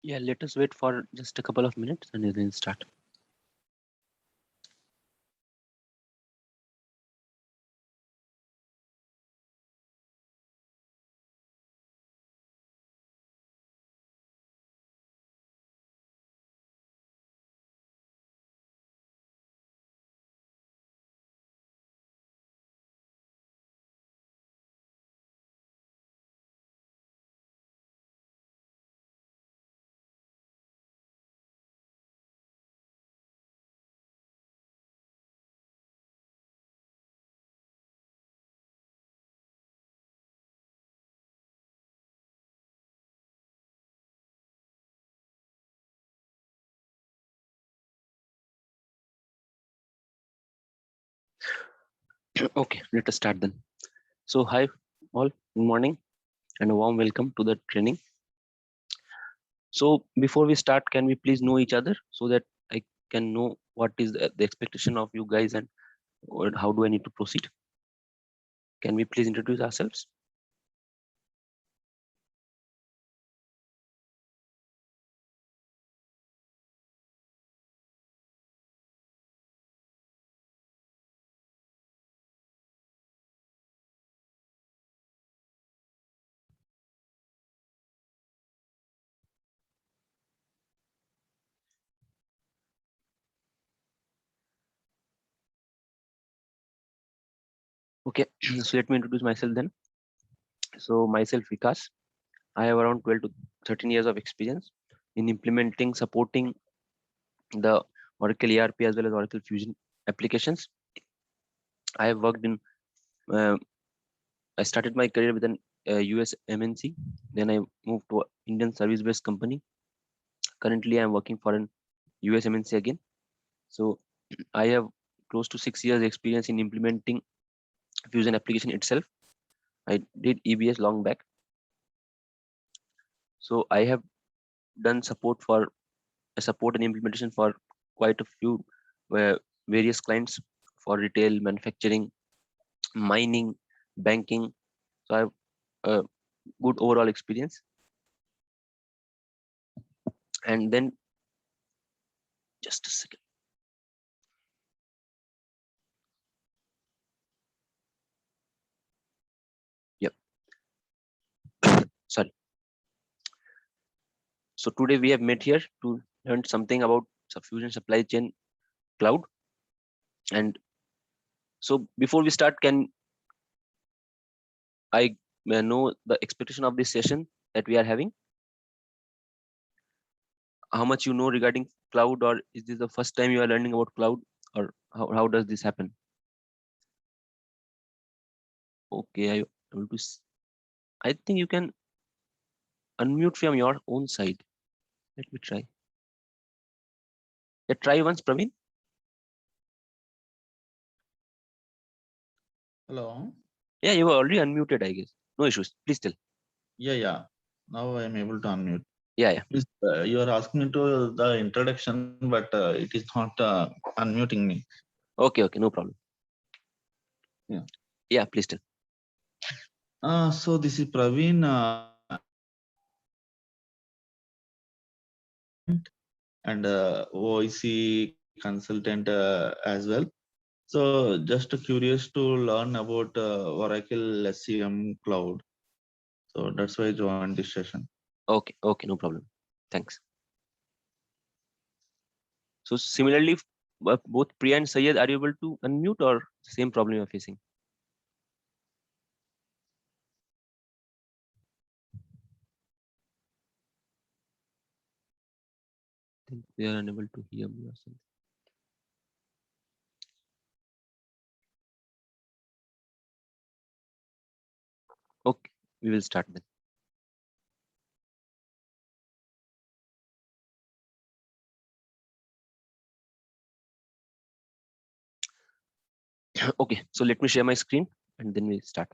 Yeah, let us wait for just a couple of minutes and then start. Okay, let us start then. So hi all, good morning and a warm welcome to the training. So before we start, can we please know each other so that I can know what is the expectation of you guys and how do I need to proceed? Can we please introduce ourselves? Okay, so let me introduce myself then. So myself Vikas, I have around 12 to 13 years of experience in implementing, supporting the Oracle ERP as well as Oracle Fusion applications. I have worked in, I started my career with an US MNC. Then I moved to an Indian service-based company. Currently, I'm working for an US MNC again. So I have close to 6 years experience in implementing Fusion application itself. I did EBS long back. So I have done support and implementation for quite a few various clients for retail, manufacturing, mining, banking. So I have a good overall experience. And then just a second. Yep. Sorry. So today we have met here to learn something about Fusion Supply Chain Cloud. And so before we start, can I know the expectation of this session that we are having? How much you know regarding cloud, or is this the first time you are learning about cloud, or how does this happen? Okay, I will to. I think you can unmute from your own side. Let me try. Yeah, try once, Praveen. Hello. Yeah, you were already unmuted, I guess. No issues. Please tell. Yeah. Now I am able to unmute. Yeah. Please, you are asking me to the introduction, but it is not unmuting me. Okay, no problem. Yeah. Yeah, please tell. So this is Praveen, and OIC consultant as well. So just curious to learn about Oracle SCM Cloud. So that's why I joined this session. Okay, no problem. Thanks. So similarly, both Priya and Sayed, are you able to unmute, or same problem you're facing? I think they are unable to hear me or something. Okay, we will start then. Okay, so let me share my screen and then we start.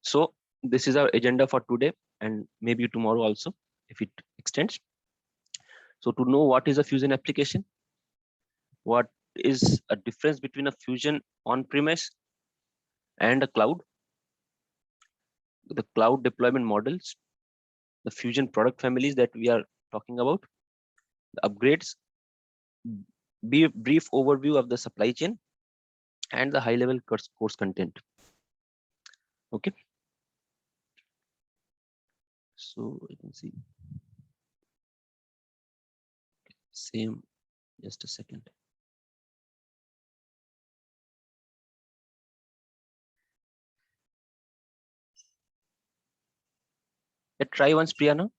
So this is our agenda for today and maybe tomorrow also, if it extends. So to know what is a Fusion application, what is a difference between a Fusion on-premise and a cloud, the cloud deployment models, the Fusion product families that we are talking about, the upgrades, brief overview of the supply chain, and the high-level course content. Okay. So you can see same. Just a second. Try once, Priyana.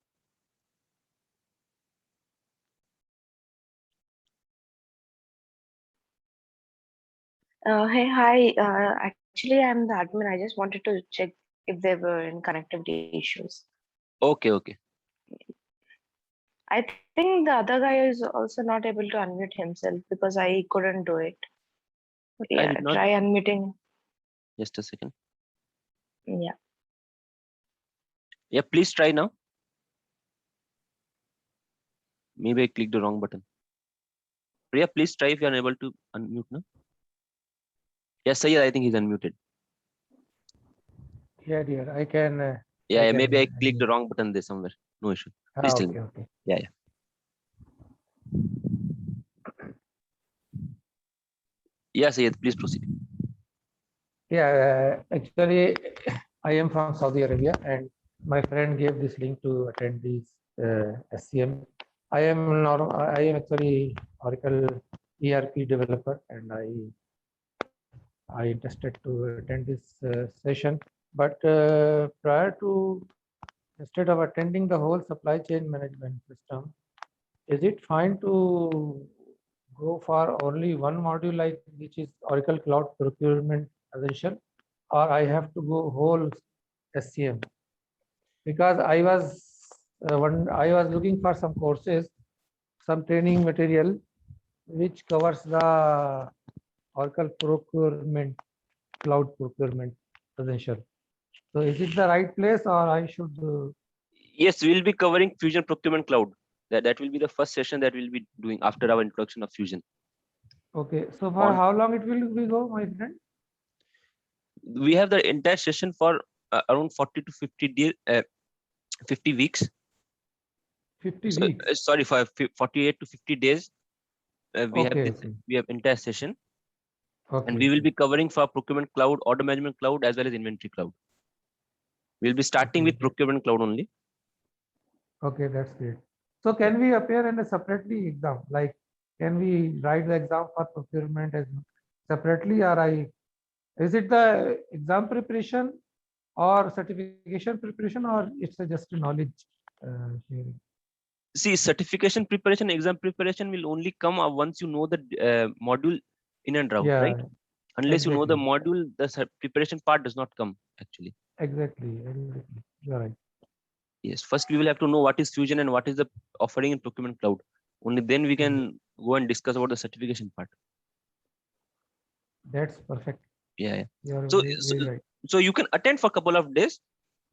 Hey, hi. Actually, I'm the admin. I just wanted to check if there were any connectivity issues. Okay. I think the other guy is also not able to unmute himself because I couldn't do it. But I yeah, did not. try unmuting. Just a second. Yeah. Yeah, please try now. Maybe I clicked the wrong button. Priya, please try if you are unable to unmute now. Yes, Sayed, I think he's unmuted. Yeah, dear. I can. Yeah, maybe I clicked the wrong button there somewhere. No issue. Please tell me. Okay. Yeah. Yes, Sayed, please proceed. Yeah, actually, I am from Saudi Arabia, and my friend gave this link to attend this SCM. I am actually Oracle ERP developer, and I interested to attend this session. But prior to, instead of attending the whole supply chain management system, is it fine to go for only one module, like which is Oracle Cloud Procurement Essential, or I have to go whole SCM? Because I was looking for some courses, some training material which covers the Oracle Procurement Cloud Procurement Essential. So is it the right place, or I should? Yes, we'll be covering Fusion Procurement Cloud. That will be the first session that we'll be doing after our introduction of Fusion. Okay, so for how long it will be go, my friend? We have the entire session for around 40 to 50 days, 50 weeks. 50 weeks. Sorry, for 48 to 50 days. We have entire session. And we will be covering for Procurement Cloud, Order Management Cloud, as well as Inventory Cloud. We'll be starting with Procurement Cloud only. Okay, that's great. So can we appear in a separately exam? Like, can we write the exam for procurement as separately, or is it the exam preparation or certification preparation, or it's just a knowledge sharing? See, certification preparation, exam preparation will only come once you know the module in and out, right? Unless you know the module, the preparation part does not come actually. Exactly. You're right. Yes, first we will have to know what is Fusion and what is the offering in Procurement Cloud. Only then we can go and discuss about the certification part. That's perfect. Yeah. You're so very right. So you can attend for a couple of days.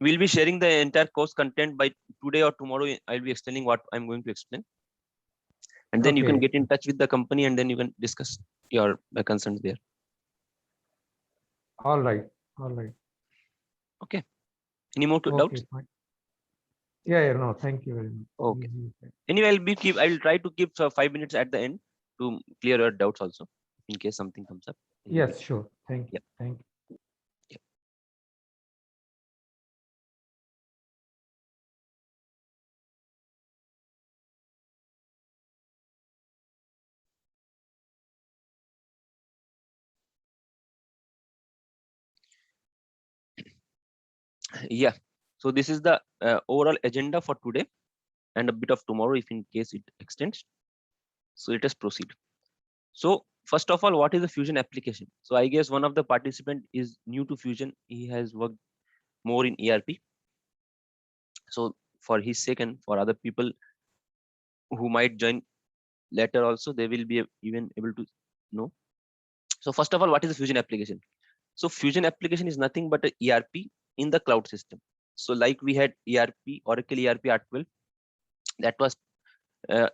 We'll be sharing the entire course content by today or tomorrow. I'll be explaining what I'm going to explain. And then you can get in touch with the company and then you can discuss your concerns there. All right. Okay. Any more doubts? Fine. Yeah, no, thank you very much. Okay. Anyway, I'll try to keep 5 minutes at the end to clear your doubts also, in case something comes up. Yes, sure. Thank you. Yeah. Thank you. Yeah. So this is the overall agenda for today and a bit of tomorrow if in case it extends. So let us proceed. So first of all, what is the Fusion application? So I guess one of the participant is new to Fusion. He has worked more in ERP. So for his sake and for other people who might join later also, they will be even able to know. So first of all, what is the Fusion application? So Fusion application is nothing but a ERP in the cloud system. So like we had ERP, Oracle ERP R12, that was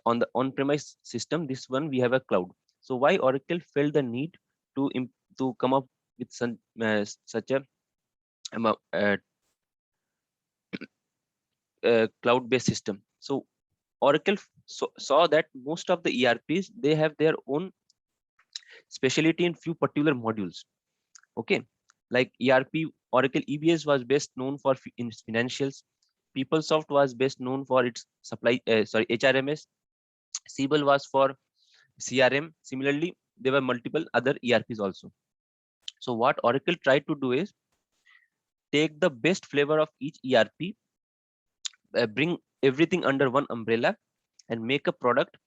on the on-premise system. This one we have a cloud. So why Oracle felt the need to come up with such a cloud-based system? So Oracle saw that most of the ERPs, they have their own specialty in few particular modules. Okay, like ERP, Oracle EBS was best known for in financials. PeopleSoft was best known for its HRMS. Siebel was for CRM. Similarly, there were multiple other ERPs also. So what Oracle tried to do is take the best flavor of each ERP, bring everything under one umbrella, and make a product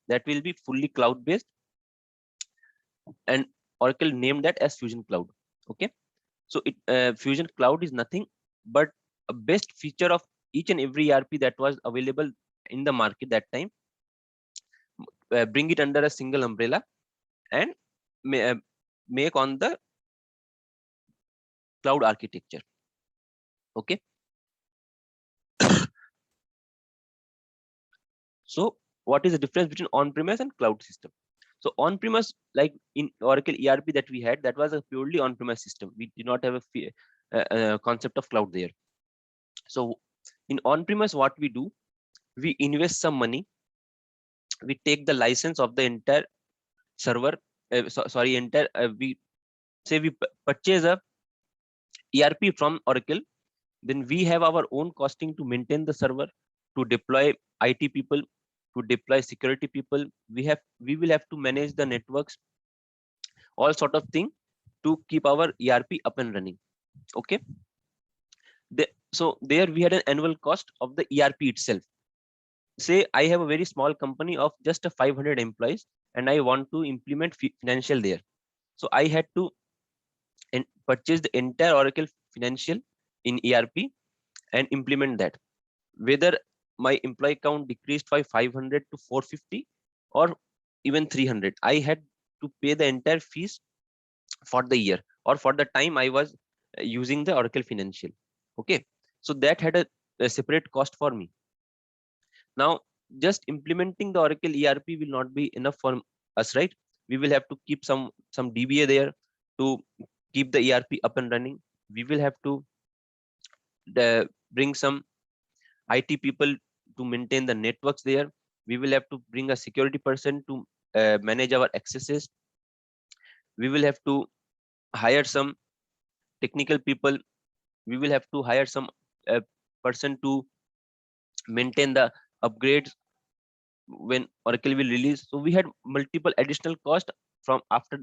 that will be fully cloud based, and Oracle named that as Fusion Cloud. Okay, so Fusion Cloud is nothing but a best feature of each and every ERP that was available in the market that time. Bring it under a single umbrella and make on the cloud architecture. Okay. So what is the difference between on-premise and cloud system? So on-premise, like in Oracle ERP that we had, that was a purely on-premise system. We did not have a concept of cloud there. So in on-premise, what we do, we invest some money, we take the license of the entire server, we say we purchase a ERP from Oracle, then we have our own costing to maintain the server, to deploy IT people, to deploy security people. We will have to manage the networks, all sort of thing to keep our ERP up and running. Okay. So there we had an annual cost of the ERP itself. Say I have a very small company of just 500 employees and I want to implement financial there. So I had to purchase the entire Oracle financial in ERP and implement that. Whether my employee count decreased by 500 to 450 or even 300, I had to pay the entire fees for the year or for the time I was using the Oracle financial. Okay, so that had a separate cost for me. Now just implementing the Oracle ERP will not be enough for us, right? We will have to keep some DBA there to keep the ERP up and running. We will have to bring some IT people to maintain the networks there. We will have to bring a security person to manage our accesses. We will have to hire some technical people. We will have to hire some person to maintain the upgrades when Oracle will release. So we had multiple additional cost from after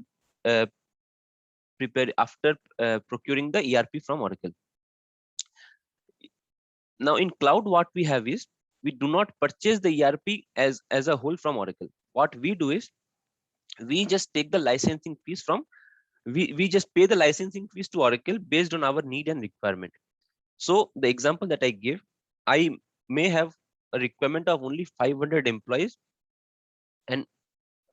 procuring the ERP from Oracle. Now in cloud, what we have is we do not purchase the ERP as a whole from Oracle. What we do is we just take the licensing fees from, we just pay the licensing fees to Oracle based on our need and requirement. So the example that I give, I may have a requirement of only 500 employees and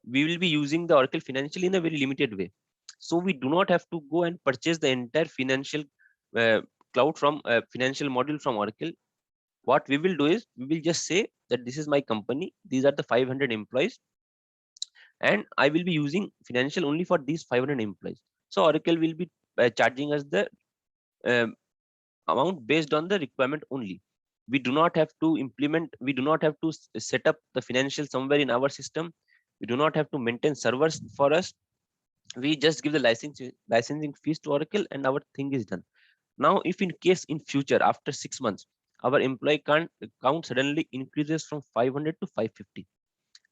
we will be using the Oracle financial in a very limited way. So we do not have to go and purchase the entire financial cloud from financial module from Oracle. What we will do is we will just say that this is my company, these are the 500 employees, and I will be using financial only for these 500 employees. So Oracle will be charging us the amount based on the requirement only. We do not have to implement, we do not have to set up the financial somewhere in our system. We do not have to maintain servers for us. We just give the licensing fees to Oracle and our thing is done. Now, if in case in future, after 6 months, our employee count suddenly increases from 500 to 550,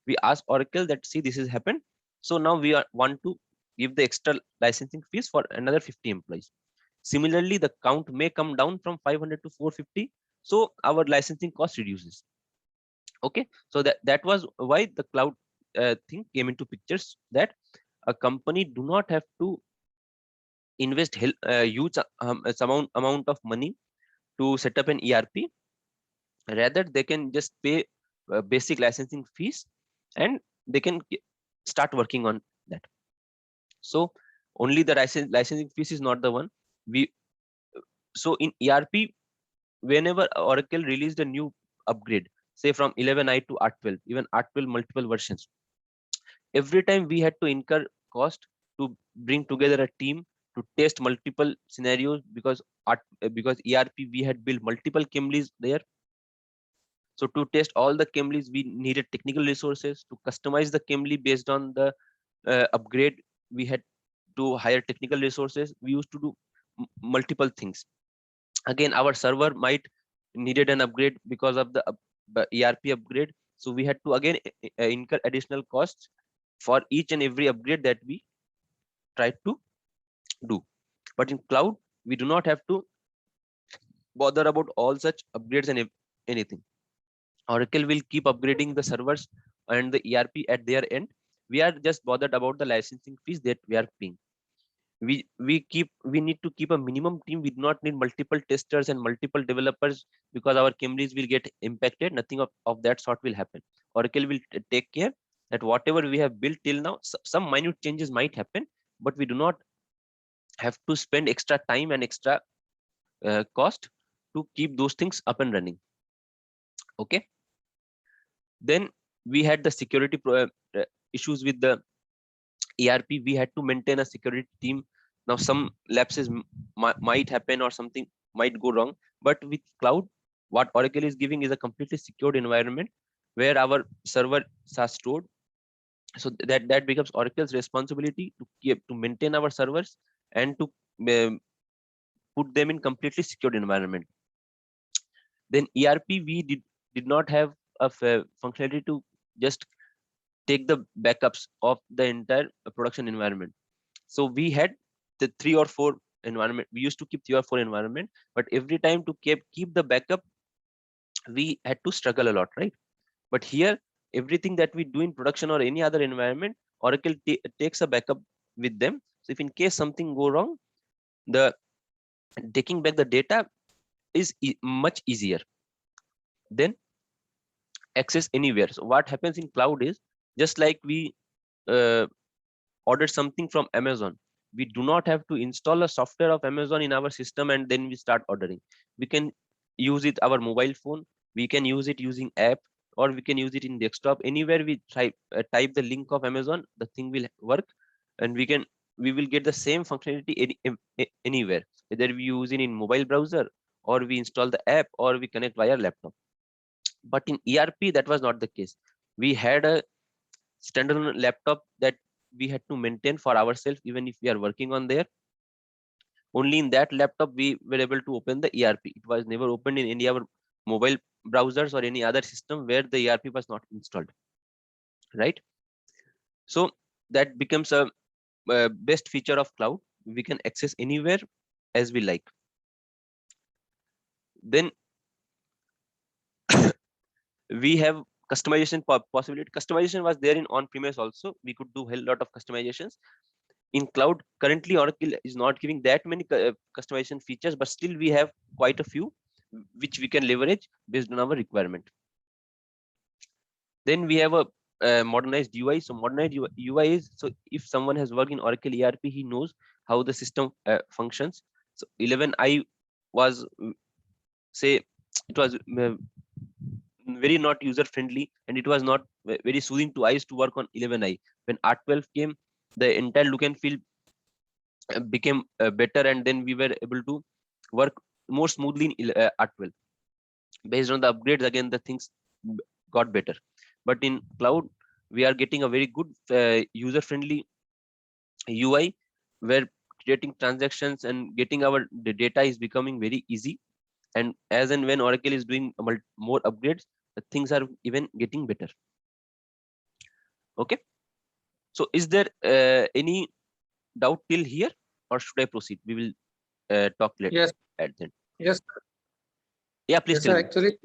we ask Oracle that, see, this has happened. So now we want to give the extra licensing fees for another 50 employees. Similarly, the count may come down from 500 to 450. So our licensing cost reduces. Okay, so that was why the cloud thing came into pictures, that a company do not have to invest huge amount of money to set up an ERP. Rather, they can just pay basic licensing fees and they can start working on that. So only the licensing fees is not the one. So in ERP, whenever Oracle released a new upgrade, say from 11i to R12, even R12 multiple versions, every time we had to incur cost to bring together a team to test multiple scenarios, because ERP we had built multiple Cambly's there. So to test all the Cambly's, we needed technical resources to customize the Cambly based on the upgrade. We had to hire technical resources. We used to do multiple things. Again, our server might needed an upgrade because of the ERP upgrade. So we had to again incur additional costs for each and every upgrade that we tried to do. But in cloud, we do not have to bother about all such upgrades and anything. Oracle will keep upgrading the servers and the ERP at their end. We are just bothered about the licensing fees that we are paying. We need to keep a minimum team. We do not need multiple testers and multiple developers because our Cambly's will get impacted. Nothing of that sort will happen. Oracle will take care that whatever we have built till now, some minute changes might happen, but we do not have to spend extra time and extra cost to keep those things up and running. Okay. Then we had the security issues with the ERP. We had to maintain a security team. Now some lapses might happen or something might go wrong, but with cloud, what Oracle is giving is a completely secured environment where our servers are stored. So that becomes Oracle's responsibility to maintain our servers and to put them in completely secured environment. Then ERP, we did not have a functionality to just take the backups of the entire production environment. So we had the 3 or 4 environment. We used to keep 3 or 4 environment, but every time to keep the backup, we had to struggle a lot, right? But here, everything that we do in production or any other environment, Oracle takes a backup with them. So if in case something go wrong, the taking back the data is much easier than access anywhere. So what happens in cloud is, just like we order something from Amazon, we do not have to install a software of Amazon in our system and then we start ordering. We can use it our mobile phone, we can use it using app, or we can use it in desktop. Anywhere we type the link of Amazon, the thing will work, and we will get the same functionality anywhere, whether we use it in mobile browser or we install the app or we connect via laptop. But in ERP, that was not the case. We had a standalone laptop that we had to maintain for ourselves, even if we are working on there. Only in that laptop we were able to open the ERP. It was never opened in any other mobile browsers or any other system where the ERP was not installed, right? So that becomes a best feature of cloud. We can access anywhere as we like. Then we have customization possibility. Customization was there in on-premise also. We could do a lot of customizations. In cloud, currently Oracle is not giving that many customization features, but still we have quite a few which we can leverage based on our requirement. Then we have a modernized UI. So modernized UI is, so if someone has worked in Oracle ERP, he knows how the system functions. So 11i was, say, it was very not user friendly, and it was not very soothing to eyes to work on 11i. When R12 came, the entire look and feel became better, and then we were able to work more smoothly in R12. Based on the upgrades, again the things got better. But in cloud, we are getting a very good user friendly UI, where creating transactions and getting our data is becoming very easy. And as and when Oracle is doing more upgrades, things are even getting better. Okay. So is there any doubt till here, or should I proceed? We will talk later. Yes. At the end. Yes. Yeah, please Yes, tell me. actually,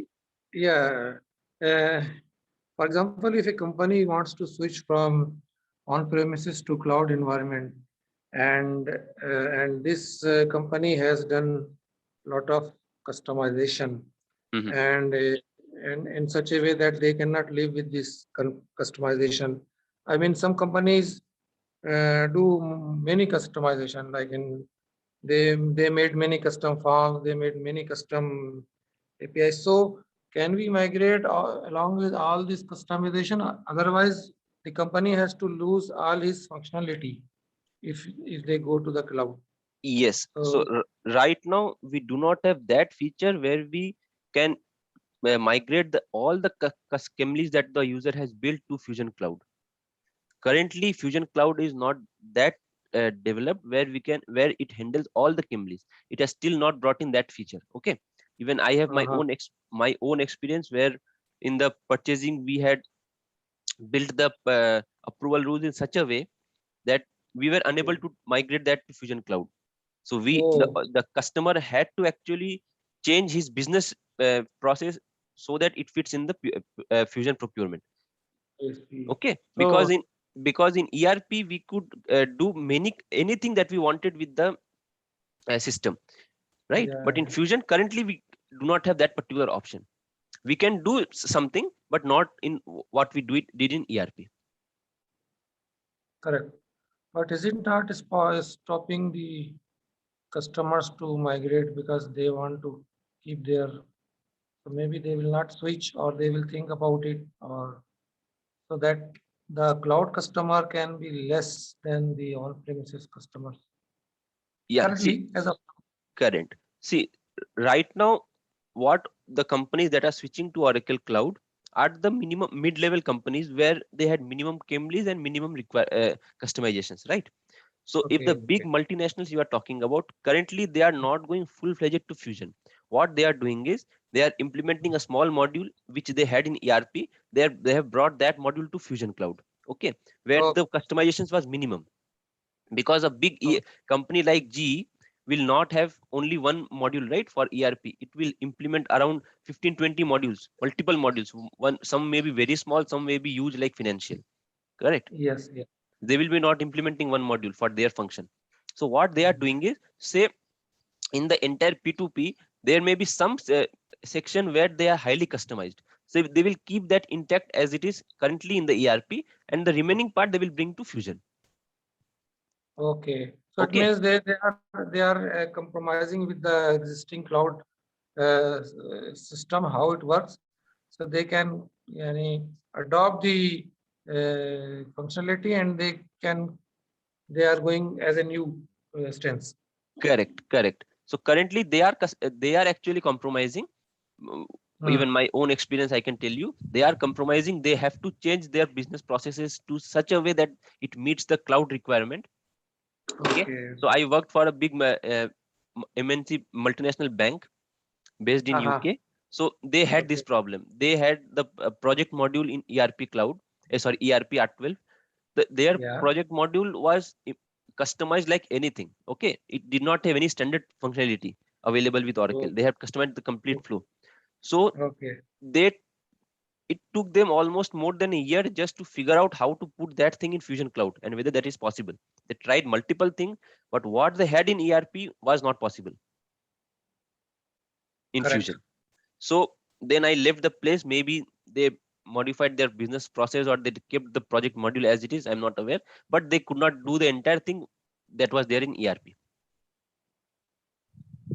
yeah. For example, if a company wants to switch from on-premises to cloud environment, and this company has done a lot of customization, Mhm. and in such a way that they cannot live with this customization. I mean, some companies do many customization, like in They made many custom forms, they made many custom APIs. So can we migrate along with all this customization? Otherwise, the company has to lose all his functionality if they go to the cloud. Yes. So So right now we do not have that feature where we can migrate all the Chemlis that the user has built to Fusion Cloud. Currently, Fusion Cloud is not that developed where it handles all the Chemlis. It has still not brought in that feature. Okay. Even I have my own experience where in the purchasing we had built the approval rules in such a way that we were unable to migrate that to Fusion Cloud. So the customer had to actually change his business process so that it fits in the Fusion procurement. Okay, because in ERP we could do anything that we wanted with the system, right? But in Fusion currently we do not have that particular option. We can do something, but not in what we did in ERP. correct. But is it not stopping the customers to migrate because they want to keep their, so maybe they will not switch or they will think about it, or so that the cloud customer can be less than the on-premises customers Yeah, see, currently as of current. See, right now, what the companies that are switching to Oracle Cloud are the minimum mid-level companies where they had minimum Chemlis and minimum customizations, right? So if the big multinationals you are talking about, currently they are not going full-fledged to Fusion. What they are doing is they are implementing a small module which they had in ERP. They have brought that module to Fusion Cloud. Okay, where the customizations was minimum, because a big company like GE will not have only one module, right? For ERP, it will implement around 15-20 modules, multiple modules. Some may be very small, some may be huge, like financial. Correct? Yes. They will be not implementing one module for their function. So what they are doing is, say, in the entire P2P, there may be some section where they are highly customized. So they will keep that intact as it is currently in the ERP, and the remaining part they will bring to Fusion. Okay. So it means they are compromising with the existing cloud system, how it works, so they can adopt the functionality, and they are going as a new stance. Correct. So currently they are actually compromising. Even my own experience, I can tell you, they are compromising. They have to change their business processes to such a way that it meets the cloud requirement. Okay. So I worked for a big MNC multinational bank based in UK. So they had this problem. They had the project module in ERP cloud, ERP R12. Their project module was customized like anything. Okay, it did not have any standard functionality available with Oracle. They have customized the complete flow. So it took them almost more than a year just to figure out how to put that thing in Fusion Cloud and whether that is possible. They tried multiple things, but what they had in ERP was not possible in Fusion. So then I left the place. Maybe they modified their business process or they kept the project module as it is. I'm not aware, but they could not do the entire thing that was there in ERP.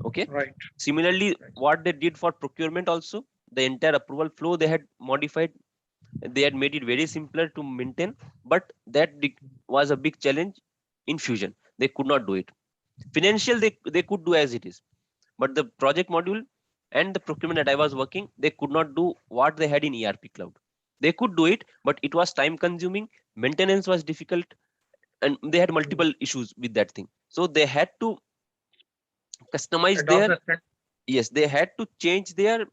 Okay. Similarly, what they did for procurement also, the entire approval flow they had modified. They had made it very simpler to maintain, but that was a big challenge in Fusion. They could not do it. Financial, they could do as it is, but the project module and the procurement that I was working, they could not do what they had in ERP cloud. They could do it, but it was time consuming, maintenance was difficult, and they had multiple issues with that thing. So they had to customize they had to change their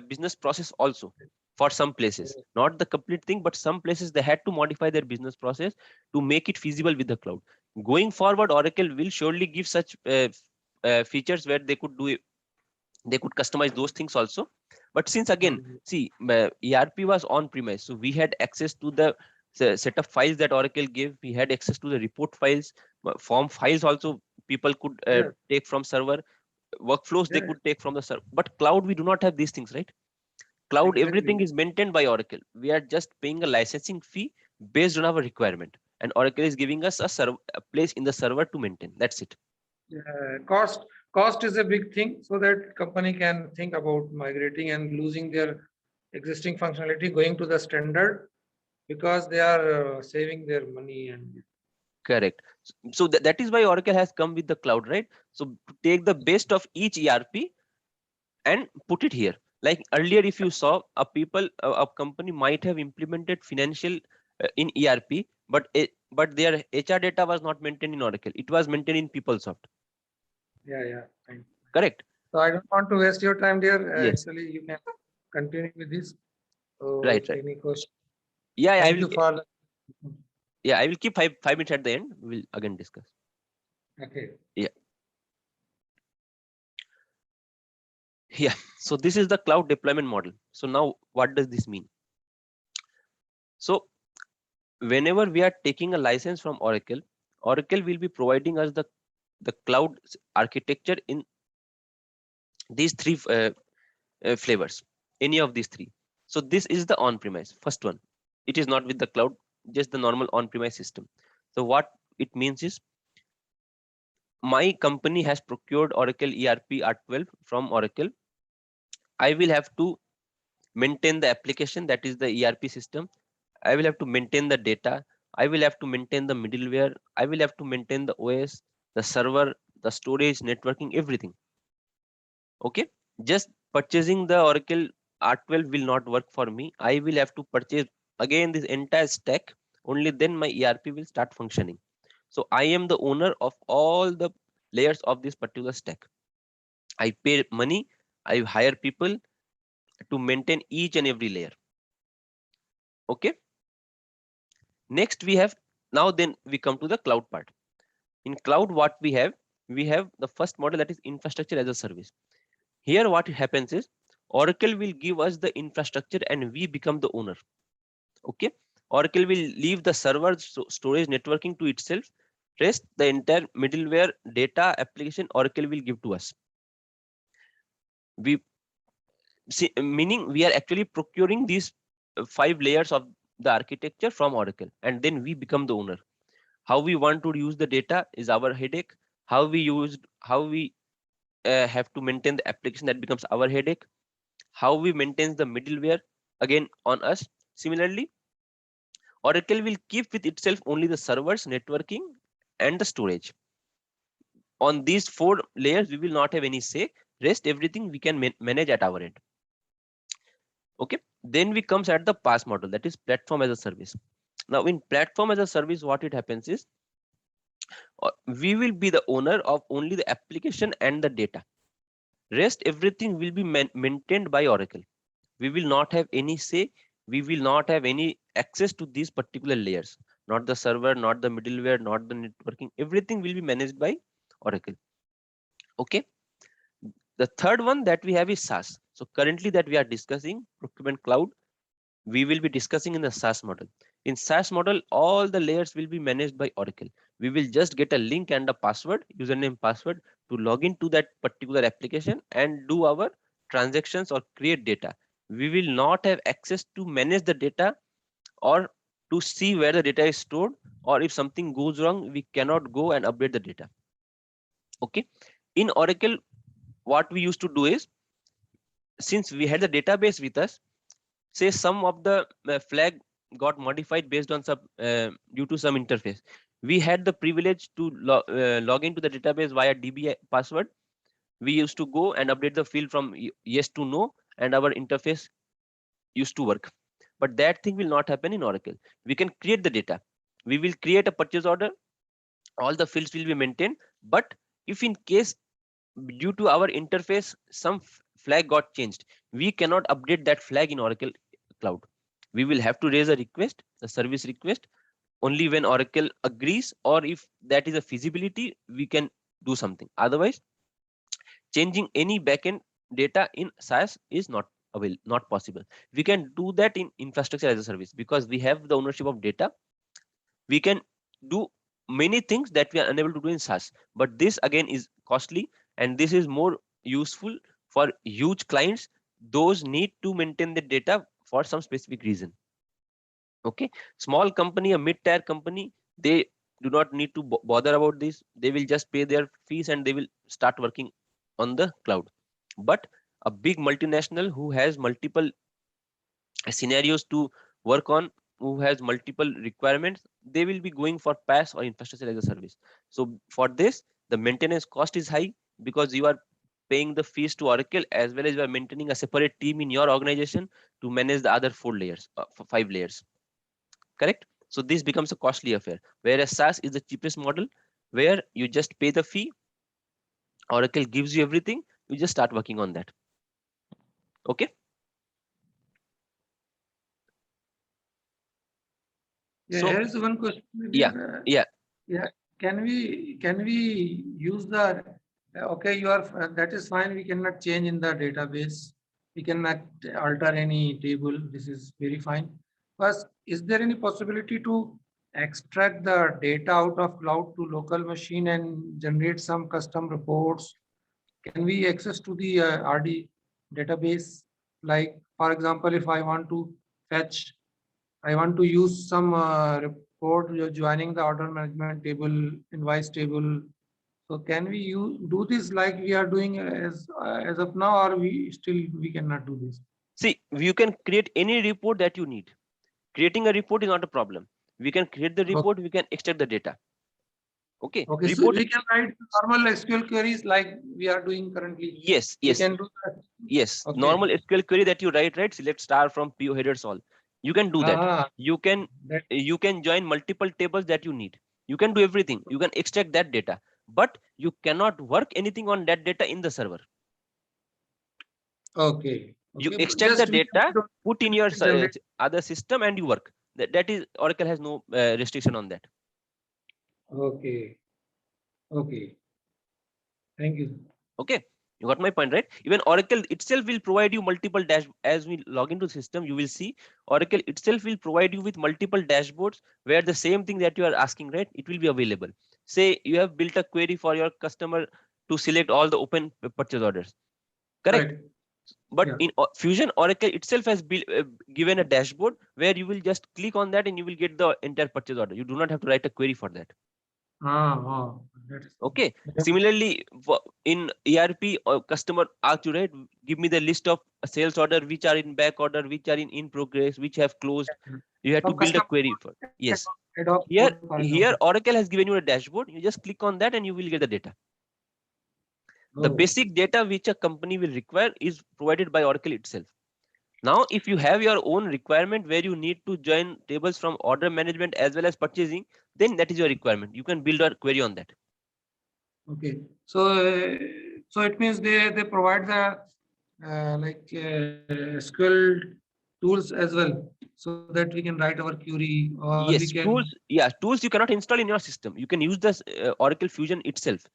business process also for some places, not the complete thing, but some places they had to modify their business process to make it feasible with the cloud. Going forward, Oracle will surely give such features where they could do it. They could customize those things also. But since again, see, ERP was on premise, so we had access to the set of files that Oracle gave. We had access to the report files, form files also. People could take from server. Workflows they could take from the server. But cloud, we do not have these things, right? Cloud, everything is maintained by Oracle. We are just paying a licensing fee based on our requirement, and Oracle is giving us a place in the server to maintain. That's it. Cost is a big thing, so that company can think about migrating and losing their existing functionality, going to the standard, because they are saving their money. And Correct. So that is why Oracle has come with the cloud, right? So to take the best of each ERP and put it here. Like earlier, if you saw a company might have implemented financial in ERP, but their HR data was not maintained in Oracle. It was maintained in PeopleSoft. yeah, fine. Correct. So I don't want to waste your time, dear. Yes. Actually, you can continue with this. So Right. any question? Yeah, I Thank will. you for. Yeah, I will keep five minutes at the end. We'll again discuss. Okay. Yeah. So this is the cloud deployment model. So now what does this mean? So whenever we are taking a license from Oracle, Oracle will be providing us the cloud architecture in these three flavors, any of these three. So this is the on-premise first one. It is not with the cloud, just the normal on-premise system. So what it means is, my company has procured Oracle ERP R12 from Oracle. I will have to maintain the application, that is the ERP system. I will have to maintain the data. I will have to maintain the middleware. I will have to maintain the OS, the server, the storage, networking, everything. Okay. Just purchasing the Oracle R12 will not work for me. I will have to purchase again this entire stack. Only then my ERP will start functioning. So I am the owner of all the layers of this particular stack. I pay money. I hire people to maintain each and every layer. Okay. Next we have, now then we come to the cloud part. In cloud, what we have the first model, that is infrastructure as a service. Here what happens is, Oracle will give us the infrastructure and we become the owner. Okay. Oracle will leave the server, storage, networking to itself. Rest, the entire middleware, data, application, Oracle will give to us. We see, meaning we are actually procuring these 5 layers of the architecture from Oracle, and then we become the owner. How we want to use the data is our headache. How we have to maintain the application, that becomes our headache. How we maintain the middleware, again on us. Similarly, Oracle will keep with itself only the servers, networking, and the storage. On these 4 layers, we will not have any say. Rest everything we can manage at our end. Okay. Then we comes at the PaaS model, that is platform as a service. Now in platform as a service, what it happens is, we will be the owner of only the application and the data. Rest everything will be maintained by Oracle. We will not have any say. We will not have any access to these particular layers. Not the server, not the middleware, not the networking. Everything will be managed by Oracle. Okay. The third one that we have is SaaS. So currently that we are discussing procurement cloud, we will be discussing in the SaaS model. In SaaS model, all the layers will be managed by Oracle. We will just get a link and a password, username, password, to log into that particular application and do our transactions or create data. We will not have access to manage the data or to see where the data is stored, or if something goes wrong, we cannot go and update the data. Okay. In Oracle, what we used to do is, since we had the database with us, say some of the flag got modified based on some due to some interface, we had the privilege to log into the database via DB password. We used to go and update the field from yes to no, and our interface used to work. But that thing will not happen in Oracle. We can create the data. We will create a purchase order. All the fields will be maintained. But if in case due to our interface some flag got changed, we cannot update that flag in Oracle Cloud. We will have to raise a request, a service request, only when Oracle agrees, or if that is a feasibility, we can do something. Otherwise, changing any backend data in SaaS is not possible. We can do that in infrastructure as a service because we have the ownership of data. We can do many things that we are unable to do in SaaS, but this again is costly, and this is more useful for huge clients. Those need to maintain the data for some specific reason. Okay. Small company, a mid-tier company, they do not need to bother about this. They will just pay their fees and they will start working on the cloud. But a big multinational who has multiple scenarios to work on, who has multiple requirements, they will be going for PaaS or infrastructure as a service. So for this, the maintenance cost is high because you are paying the fees to Oracle, as well as you are maintaining a separate team in your organization to manage the other 4 layers, 5 layers. Correct? So this becomes a costly affair. Whereas SaaS is the cheapest model, where you just pay the fee, Oracle gives you everything, you just start working on that. Okay. Yeah, So here is one question. yeah. Yeah. Can we use the okay? You are that is fine. We cannot change in the database. We cannot alter any table. This is very fine. But is there any possibility to extract the data out of cloud to local machine and generate some custom reports? Can we access to the RD database? Like, for example, if I want to fetch, I want to use some report joining the order management table, invoice table. So can we do this like we are doing as of now, or we cannot do this? See, you can create any report that you need. Creating a report is not a problem. We can create the report, we can extract the data. Okay. Okay, so Report. we can write normal SQL queries like we are doing currently. Yes, We yes, can do that. yes. Okay. Normal SQL query that you write, right? Select star from PO headers all. You can do that. You can join multiple tables that you need. You can do everything. You can extract that data, but you cannot work anything on that data in the server. Okay. You extract the data, put in your other system, and you work. That is, Oracle has no restriction on that. Okay. Okay. Thank you. Okay, you got my point, right? Even Oracle itself will provide you multiple as we log into the system, you will see Oracle itself will provide you with multiple dashboards where the same thing that you are asking, right, it will be available. Say you have built a query for your customer to select all the open purchase orders, correct? Right. But Yeah. in Fusion, Oracle itself has given a dashboard where you will just click on that and you will get the entire purchase order. You do not have to write a query for that. Okay. Similarly, in ERP, customer asks you, right, give me the list of sales order which are in back order, which are in progress, which have closed. You have to build a query for. Yes. Here Oracle has given you a dashboard. You just click on that and you will get the data. The basic data which a company will require is provided by Oracle itself. Now, if you have your own requirement where you need to join tables from order management as well as purchasing, then that is your requirement. You can build a query on that. Okay. So it means they provide the SQL tools as well, so that we can write our query, or yes, we can tools. Yeah, tools you cannot install in your system. You can use this Oracle Fusion itself.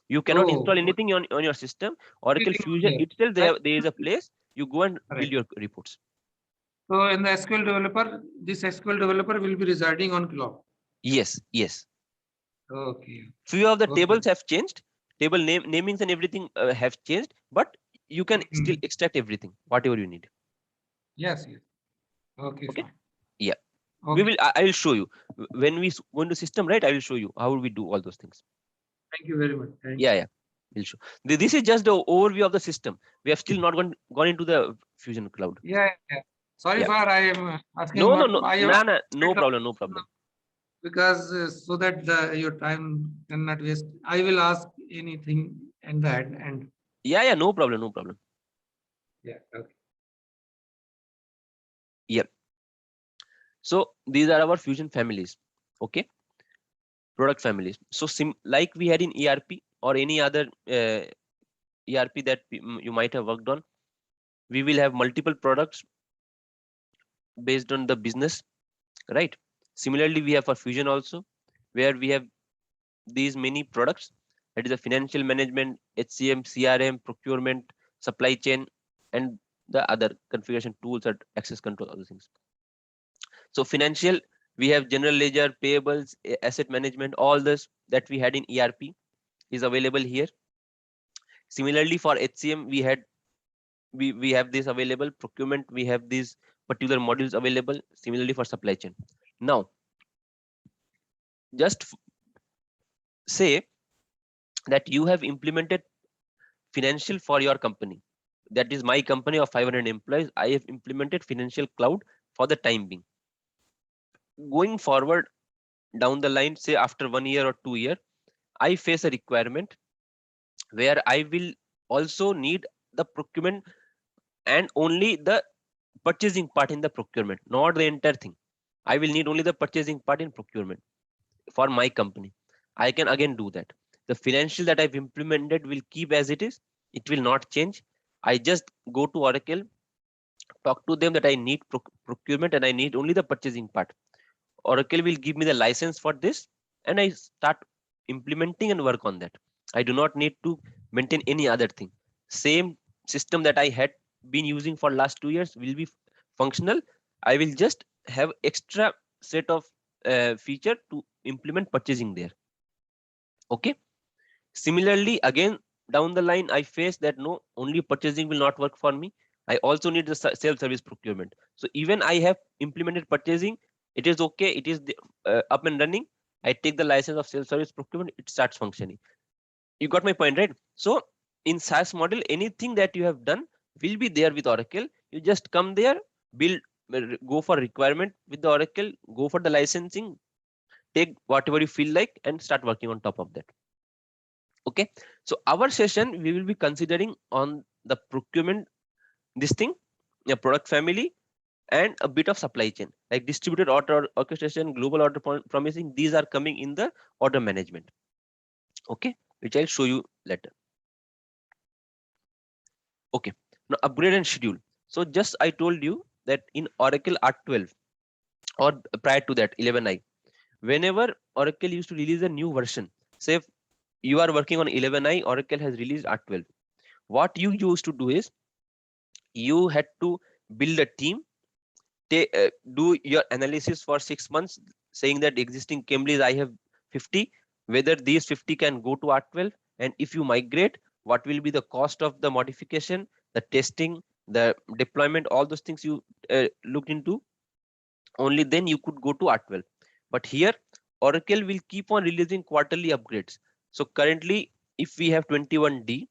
You cannot install anything on your system. Oracle Fusion itself, there is a place you go and build your reports. So in the SQL developer, this SQL developer will be residing on cloud. Yes, yes. Okay. Few of the tables have changed. Table namings and everything have changed, but you can still extract everything, whatever you need. Yes. Yes. Okay. Okay. Fine. Yeah. Okay. We will. I will show you when we go into system, right? I will show you how we do all those things. Thank you very much. Yeah. We'll show. This is just the overview of the system. We have still not gone into the Fusion Cloud. Yeah. Sorry for I am asking. No problem. No problem. Because so that your time cannot waste, I will ask anything and that and. Yeah. No problem. Yeah. Okay. Yep. So these are our Fusion families. Okay. Product families. So like we had in ERP or any other ERP that you might have worked on, we will have multiple products based on the business, right? Similarly, we have for Fusion also, where we have these many products. That is a financial management, HCM, CRM, procurement, supply chain, and the other configuration tools and access control, other things. So financial, we have general ledger, payables, asset management, all this that we had in ERP is available here. Similarly, for HCM, we have this available. Procurement, we have these particular modules available. Similarly for supply chain. Now, just say that you have implemented financial for your company. That is my company of 500 employees. I have implemented financial cloud for the time being. Going forward down the line, say after 1 year or 2 years, I face a requirement where I will also need the procurement and only the purchasing part in the procurement, not the entire thing. I will need only the purchasing part in procurement for my company. I can again do that. The financial that I've implemented will keep as it is. It will not change. I just go to Oracle, talk to them that I need procurement and I need only the purchasing part. Oracle will give me the license for this and I start implementing and work on that. I do not need to maintain any other thing. Same system that I had been using for last 2 years will be functional. I will just have extra set of feature to implement purchasing there. Okay. Similarly, again, down the line, I face that no, only purchasing will not work for me. I also need the self-service procurement. So even I have implemented purchasing, it is okay. It is up and running. I take the license of self-service procurement. It starts functioning. You got my point, right? So in SaaS model, anything that you have done will be there with Oracle. You just come there, build, go for requirement with the Oracle, go for the licensing, take whatever you feel like, and start working on top of that. Okay, so our session we will be considering on the procurement, this thing, a product family, and a bit of supply chain like distributed order orchestration, global order promising. These are coming in the order management. Okay, which I'll show you later. Okay, now upgrade and schedule. So just I told you that in Oracle R12 or prior to that 11i, whenever Oracle used to release a new version, say if you are working on 11i, Oracle has released R12. What you used to do is you had to build a team, do your analysis for 6 months, saying that existing Cambly's I have 50, whether these 50 can go to R12, and if you migrate, what will be the cost of the modification, the testing, the deployment, all those things you looked into. Only then you could go to R12. But here Oracle will keep on releasing quarterly upgrades. So currently, if we have 21D,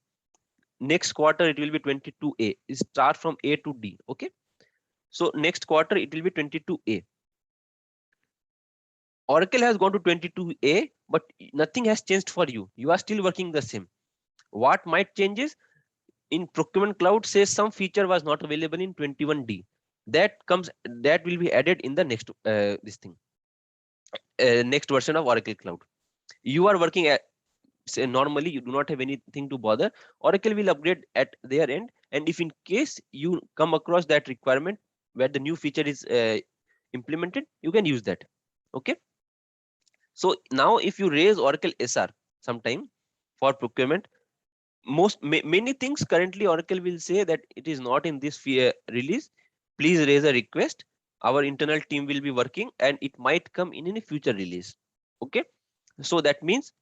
next quarter it will be 22A. It start from A to D. Okay. So next quarter it will be 22A. Oracle has gone to 22A, but nothing has changed for you. You are still working the same. What might change is in procurement cloud says some feature was not available in 21D. That will be added in the next this thing, next version of Oracle Cloud. You are working at, say normally you do not have anything to bother. Oracle will upgrade at their end, and if in case you come across that requirement where the new feature is implemented, you can use that. Okay, so now if you raise Oracle SR sometime for procurement, many things currently Oracle will say that it is not in this release, please raise a request, our internal team will be working and it might come in a future release. Okay, so that means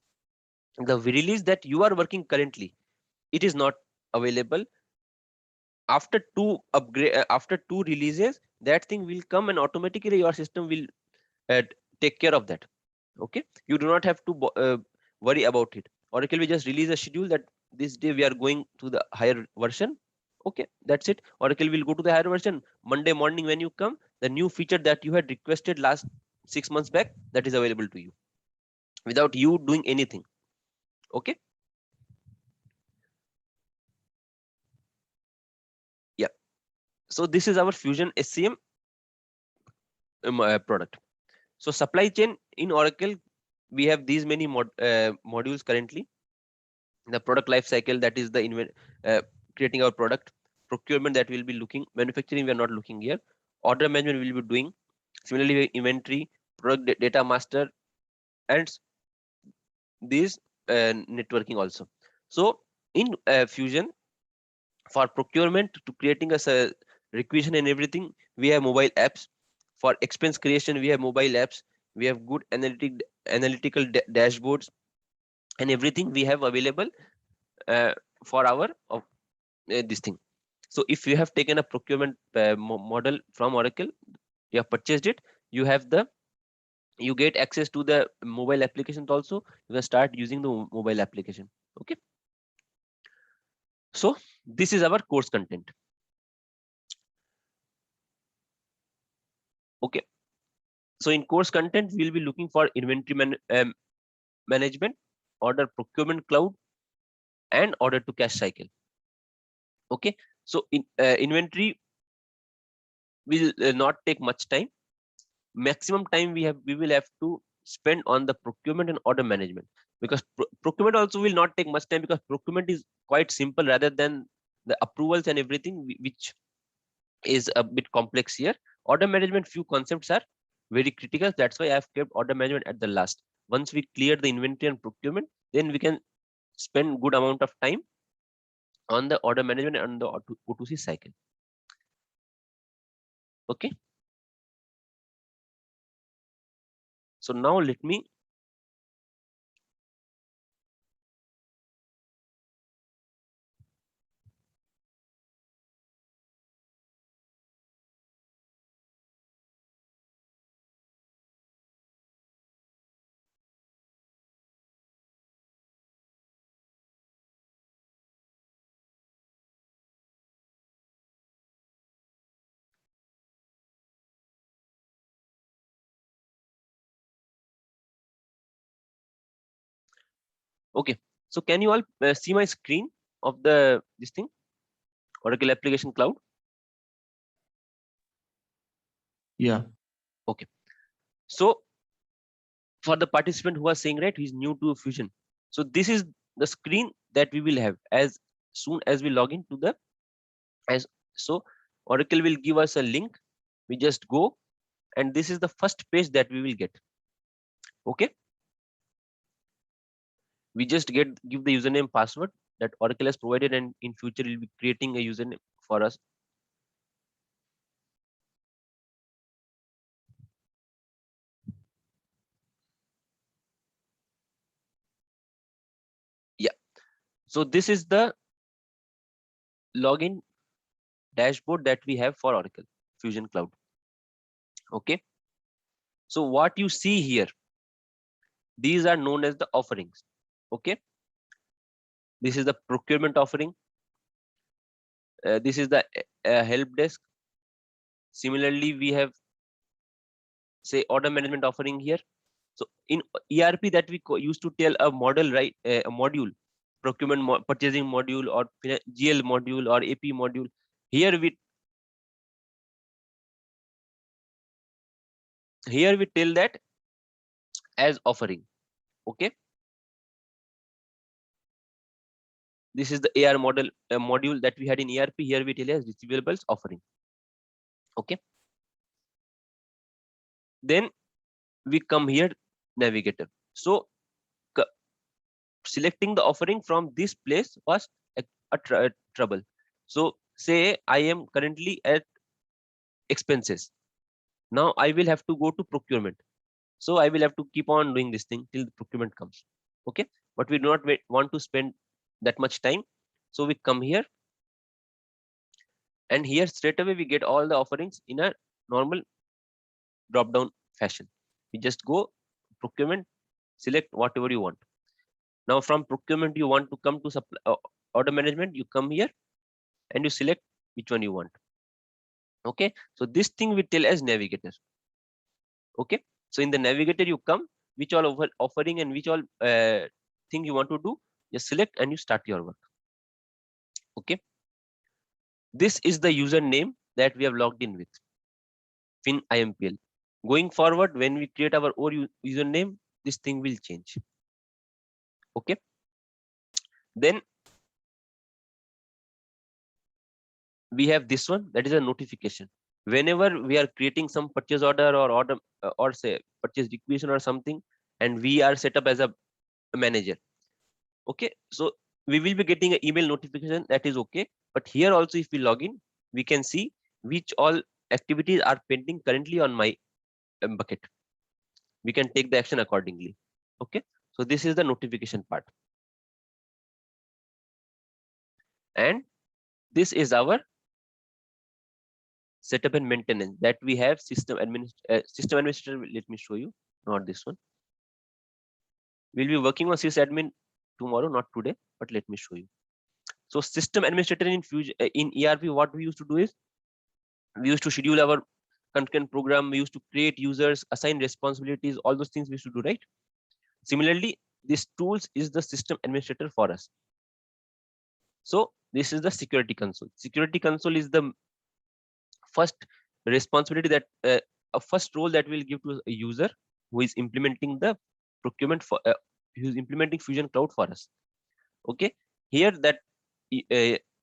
the release that you are working currently, it is not available. After after 2 releases, that thing will come and automatically your system will take care of that. Okay, you do not have to worry about it. Oracle will just release a schedule that this day we are going to the higher version. Okay, that's it. Oracle will go to the higher version. Monday morning when you come, the new feature that you had requested last 6 months back, that is available to you without you doing anything. Okay, yeah, so this is our Fusion SCM product. So supply chain in Oracle, we have these many modules currently. The product life cycle, that is the creating our product. Procurement, that will be looking. Manufacturing, we are not looking here. Order management we will be doing. Similarly, inventory, product data master, and these networking also. So in Fusion, for procurement to creating a requisition and everything, we have mobile apps. For expense creation, we have mobile apps. We have good analytical dashboards and everything we have available for our this thing. So if you have taken a procurement model from Oracle, you have purchased it, you have the you get access to the mobile applications also. You can start using the mobile application. Okay, so this is our course content. Okay, so in course content we'll be looking for inventory management, order procurement cloud, and order to cash cycle. Okay, so in inventory will not take much time. Maximum time we will have to spend on the procurement and order management, because procurement also will not take much time, because procurement is quite simple rather than the approvals and everything, which is a bit complex here. Order management, few concepts are very critical. That's why I've kept order management at the last. Once we clear the inventory and procurement, then we can spend good amount of time on the order management and the O2C cycle. Okay, so now let me okay, so can you all see my screen of the this thing, Oracle Application Cloud? Yeah. Okay, so for the participant who was saying, right, he's new to Fusion, so this is the screen that we will have as soon as we log into the so Oracle will give us a link. We just go, and this is the first page that we will get. Okay, we just give the username password that Oracle has provided, and in future we'll be creating a username for us. Yeah, so this is the login dashboard that we have for Oracle Fusion Cloud. Okay, so what you see here, these are known as the offerings. Okay, this is the procurement offering. This is the help desk. Similarly, we have, say, order management offering here. So in ERP that we used to tell a model, right, a module, procurement purchasing module, or GL module, or AP module. Here we tell that as offering. Okay, this is the AR module that we had in ERP. Here we tell as receivables offering. Okay, then we come here, navigator. So selecting the offering from this place was a trouble. So say I am currently at expenses. Now I will have to go to procurement. So I will have to keep on doing this thing till the procurement comes. Okay, but we do not want to spend that much time. So we come here, and here straight away we get all the offerings in a normal drop down fashion. We just go procurement, select whatever you want. Now from procurement you want to come to order management, you come here and you select which one you want. Okay, so this thing we tell as navigator. Okay, so in the navigator you come, which all offering and which all thing you want to do, just select and you start your work. Okay, this is the username that we have logged in with FinIMPL. Going forward, when we create our own username, this thing will change. Okay, then we have this one, that is a notification. Whenever we are creating some purchase order or say purchase requisition or something, and we are set up as a manager. Okay, so we will be getting an email notification, that is okay. But here also, if we log in, we can see which all activities are pending currently on my bucket. We can take the action accordingly. Okay, so this is the notification part, and this is our setup and maintenance that we have system administrator. Let me show you. not this one. We'll be working on sysadmin tomorrow, not today, but let me show you. So system administrator in Fusion, in ERP, what we used to do is we used to schedule our content program, we used to create users, assign responsibilities, all those things we used to do, right? Similarly, this tools is the system administrator for us. So this is the security console. Security console is the first responsibility that a first role that we'll give to a user who is implementing the procurement for who's implementing Fusion Cloud for us. Okay, here that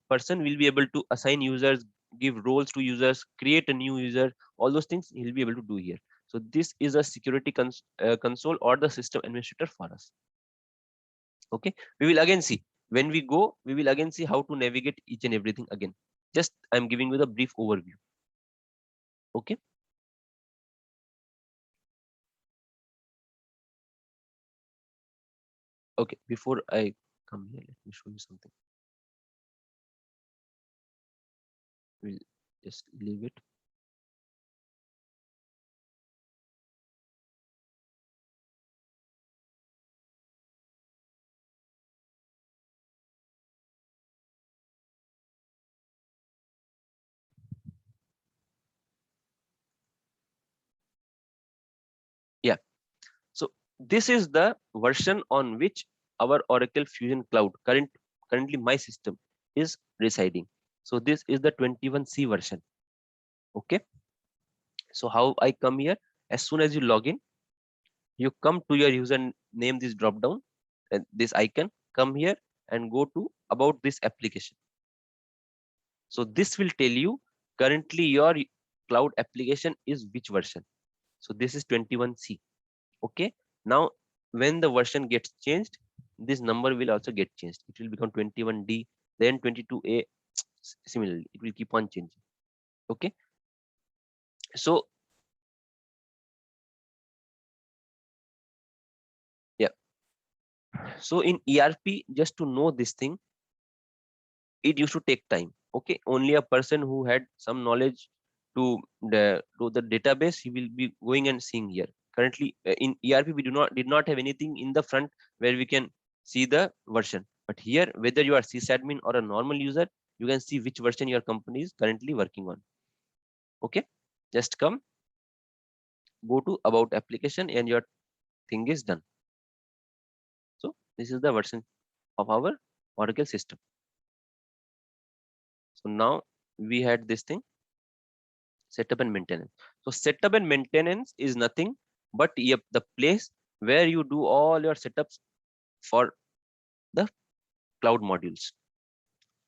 person will be able to assign users, give roles to users, create a new user, all those things he'll be able to do here. So this is a security console or the system administrator for us. Okay, we will again see when we go, we will again see how to navigate each and everything again. Just I'm giving you the brief overview. Okay. Okay, before I come here, let me show you something. We'll just leave it. Yeah, so this is the version on which our Oracle Fusion Cloud currently my system is residing. So this is the 21C version. Okay, so how I come here, as soon as you log in, you come to your username, this drop down and this icon, come here and go to about this application. So this will tell you currently your cloud application is which version. So this is 21C. Okay, now when the version gets changed, this number will also get changed. It will become 21D, then 22A. Similarly, it will keep on changing. Okay, so yeah, so in ERP, just to know this thing, it used to take time. Okay, only a person who had some knowledge to the database, he will be going and seeing here. Currently in ERP, we did not have anything in the front where we can see the version, but here, whether you are sysadmin or a normal user, you can see which version your company is currently working on. Okay, just come, go to about application and your thing is done. So this is the version of our Oracle system. So now we had this thing, setup and maintenance. So setup and maintenance is nothing but the place where you do all your setups for the cloud modules.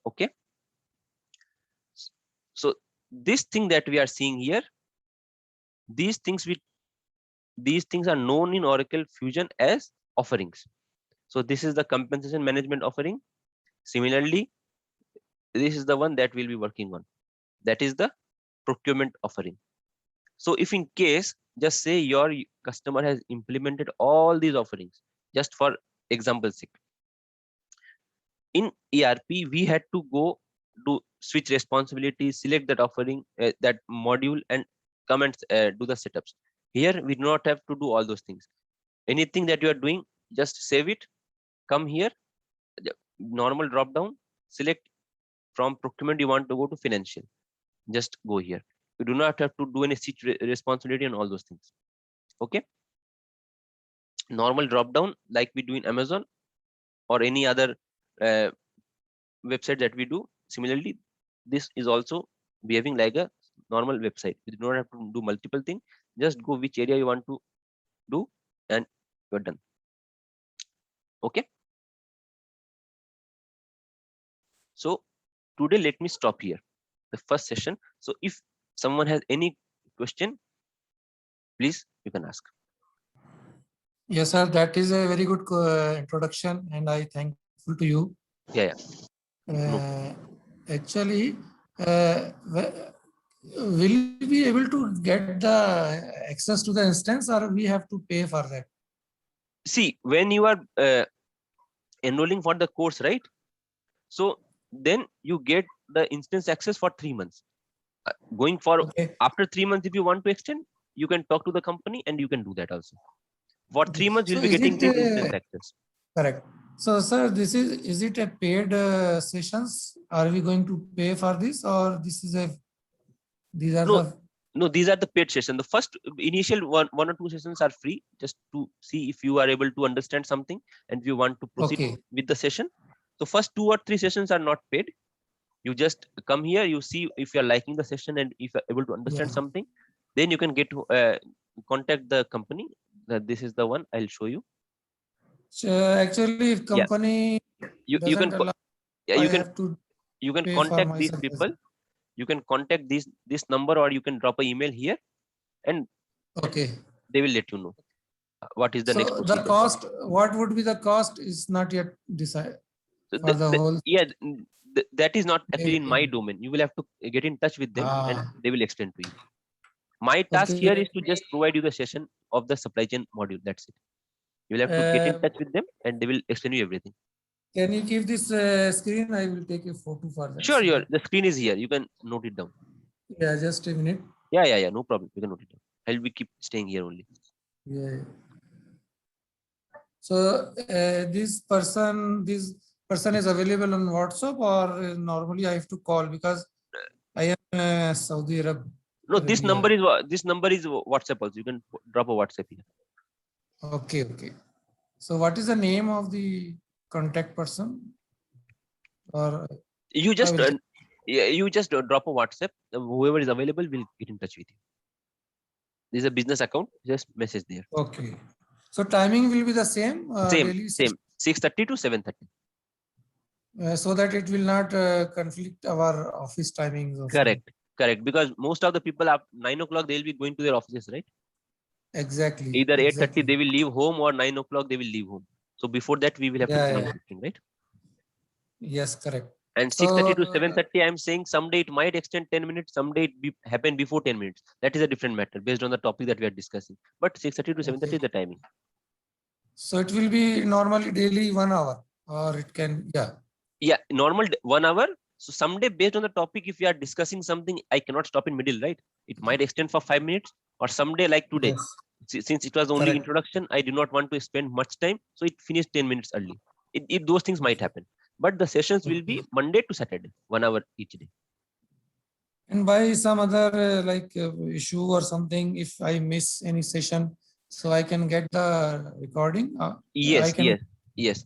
Okay, so this thing that we are seeing here, these things are known in Oracle Fusion as offerings. So this is the compensation management offering. Similarly, this is the one that we'll be working on, that is the procurement offering. So if in case, just say your customer has implemented all these offerings, just for example's sake, in ERP, we had to go to switch responsibilities, select that offering, that module, and come and do the setups. Here, we do not have to do all those things. Anything that you are doing, just save it, come here, normal drop down, select from procurement, you want to go to financial, just go here. You do not have to do any switch responsibility and all those things. Okay, normal drop down like we do in Amazon or any other website that we do. Similarly, this is also behaving like a normal website. You do not have to do multiple things, just go which area you want to do and you're done. Okay, so today let me stop here, the first session. So if someone has any question, please you can ask. Yes, sir. That is a very good introduction, and I thankful to you. Yeah. Actually, will we be able to get the access to the instance, or we have to pay for that? See, when you are enrolling for the course, right? So then you get the instance access for 3 months. Going for Okay. after 3 months, if you want to extend, you can talk to the company and you can do that also. For 3 months, you'll So be is getting it, this instance access. correct? So, sir, is it a paid sessions? Are we going to pay for this, or these are No, the no, these are the paid sessions. The first initial one or two sessions are free, just to see if you are able to understand something and if you want to proceed okay? with the session. So first 2 or 3 sessions are not paid. You just come here, you see if you're liking the session and if you're able to understand Yeah. something, then you can get to contact the company. This is the one I'll show you. So actually, if Yeah, company you doesn't can allow, yeah, I have to you can pay for contact these myself. people. You can contact this number, or you can drop an email here, and Okay. they will let you know what is the next So the procedure. cost, what would be the cost, is not yet decided So for the whole. yeah, that is not actually in my Okay. domain. You will have to get in touch with them and Ah, they will explain to you. My task okay. here is to just provide you the session of the supply chain module. That's it. You will have to get in touch with them and they will explain you everything. Can you give this screen? I will take a photo for that. Sure, the screen is here. You can note it down. Yeah, just a minute. Yeah, no problem. You can note it down. I'll be keep staying here only. Yeah. So this person is available on WhatsApp, or normally I have to call, because I am Saudi Arab. No, this Arabia. number is WhatsApp also. You can drop a WhatsApp here. Okay. So what is the name of the contact person? Or You just will drop a WhatsApp. Whoever is available will get in touch with you. This is a business account. Just message there. okay. So timing will be the same. Daily Same. 6:30 to 7:30. So that it will not conflict our office timings. Correct. Because most of the people at 9 o'clock they'll be going to their offices, right? Exactly. Either 8:30 exactly. they will leave home, or 9 o'clock they will leave home. So before that we will have to plan everything, right? Yes, correct. And 6:30 to 7:30, I'm saying someday it might extend 10 minutes, someday it happen before 10 minutes. That is a different matter based on the topic that we are discussing. But 6:30 to 7:30 is the timing. So it will be normally daily 1 hour, or it can, Yeah, normal 1 hour. So someday based on the topic, if we are discussing something, I cannot stop in middle, right? It might extend for 5 minutes, or someday like today. Yes. Since it was only Correct. introduction, I do not want to spend much time. So it finished 10 minutes early. Those things might happen. But the sessions will be Monday to Saturday, 1 hour each day. And by some other issue or something, if I miss any session, so I can get the recording. Yes.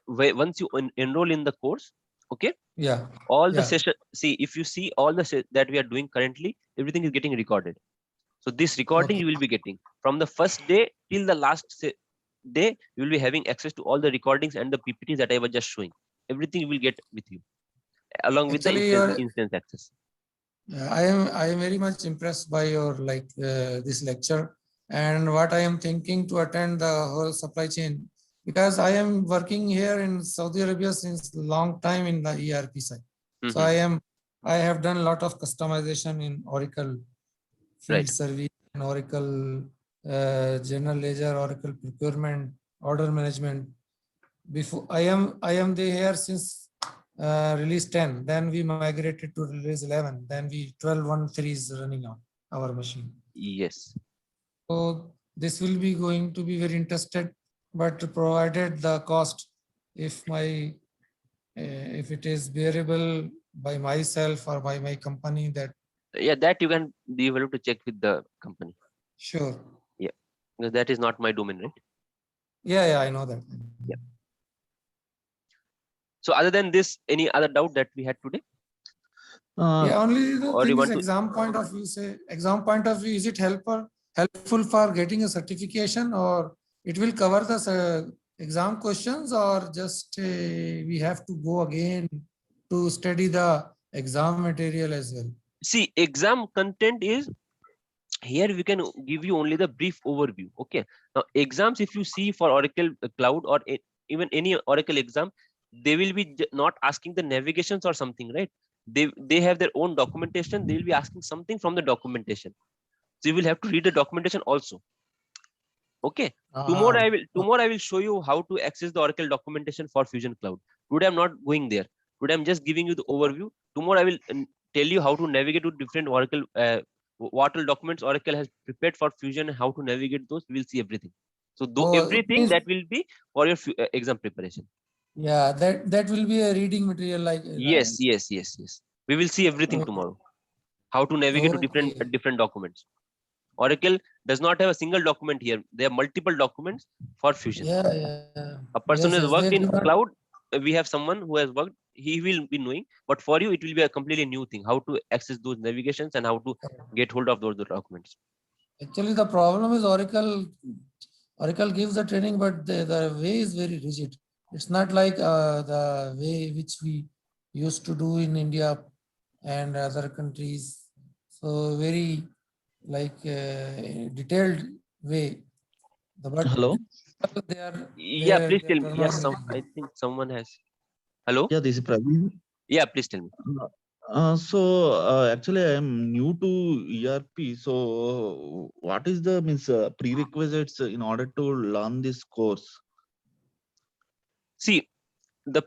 Once you enroll in the course, okay. Yeah. All the session. See, if you see all the that we are doing currently, everything is getting recorded. So this recording you will be getting from the first day till the last day. You will be having access to all the recordings and the PPTs that I was just showing. Everything you will get with you, along with the instance access. I am very much impressed by your this lecture, and what I am thinking to attend the whole supply chain, because I am working here in Saudi Arabia since long time in the ERP side. So I have done a lot of customization in Oracle Field Service and Oracle General Ledger, Oracle Procurement, Order Management. Before I am there since release 10, then we migrated to release 11, then we 12.1.3 is running on our machine. Yes. So this will be going to be very interested, but provided the cost, if it is bearable by myself or by my company, that that you can be able to check with the company. Sure. Yeah, because that is not my domain, right? Yeah, I know that. Yeah. So other than this, any other doubt that we had today? Only the thing is exam point of view. Is it helpful for getting a certification, or it will cover the exam questions, or just we have to go again to study the exam material as well? See, exam content is here. We can give you only the brief overview. Okay. Now exams, if you see for Oracle Cloud or even any Oracle exam, they will be not asking the navigations or something, right? They have their own documentation. They will be asking something from the documentation. So you will have to read the documentation also. Okay. Tomorrow I will show you how to access the Oracle documentation for Fusion Cloud. Today I'm not going there. Today I'm just giving you the overview. Tomorrow I will tell you how to navigate to different Oracle documents Oracle has prepared for Fusion and how to navigate those. We will see everything. So Oh, everything means- that will be for your exam preparation. Yeah, that will be a reading material like. Yes. We will see everything Okay. tomorrow. How to navigate to Okay. different documents. Oracle does not have a single document here. There are multiple documents for Fusion. Yeah. A person Yes, who has they worked in do not- cloud, we have someone who has worked, he will be knowing, but for you, it will be a completely new thing, how to access those navigations and how to get hold of those documents. Actually, the problem is Oracle gives the training, but the way is very rigid. It's not like the way which we used to do in India and other countries. So very like detailed way. But Hello. they are Yeah, please tell me. they're Yes, not I think someone has. Hello? Yeah, this is Praveen. Yeah, please tell me. Actually, I am new to ERP. So what is the prerequisites in order to learn this course? See, the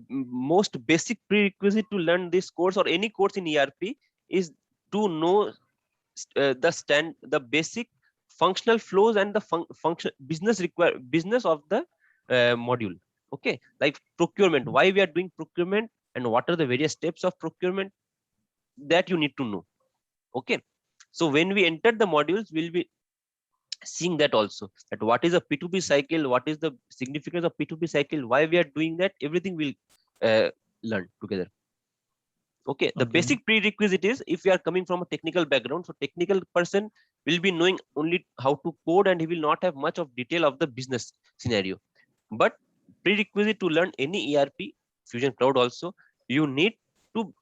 most basic prerequisite to learn this course or any course in ERP is to know the basic functional flows and the function business of the module. Okay, like procurement, why we are doing procurement and what are the various steps of procurement, that you need to know. Okay, so when we enter the modules, we'll be seeing that also, that what is a P2P cycle, what is the significance of P2P cycle, why we are doing that, everything will learn together. Okay, the Okay. basic prerequisite is, if you are coming from a technical background, so technical person will be knowing only how to code and he will not have much of detail of the business scenario. But prerequisite to learn any ERP, Fusion Cloud also, you need to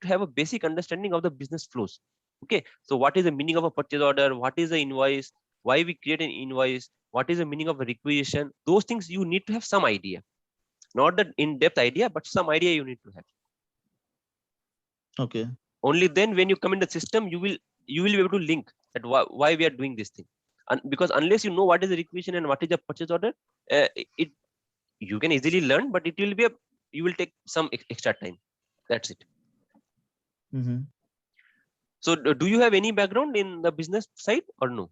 have a basic understanding of the business flows. Okay, so what is the meaning of a purchase order, what is the invoice, why we create an invoice, what is the meaning of a requisition, those things you need to have some idea, not the in-depth idea, but some idea you need to have. Okay. Only then when you come in the system, you will be able to link that why we are doing this thing. And because unless you know what is the requisition and what is the purchase order, you can easily learn, but it will be you will take some extra time. That's it. Mm-hmm. So do you have any background in the business side or no?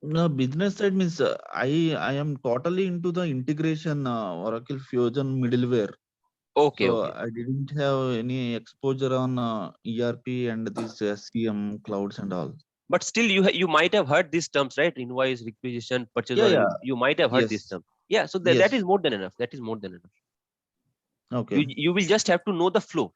No, business side means I am totally into the integration Oracle Fusion middleware. Okay, So okay. I didn't have any exposure on ERP and these SCM clouds and all. But still, you might have heard these terms, right? Invoice, requisition, purchase Yeah, order. yeah. You might have heard these Yes. terms. Yeah, so that Yes. is more than enough. That is more than enough. Okay. You will just have to know the flow.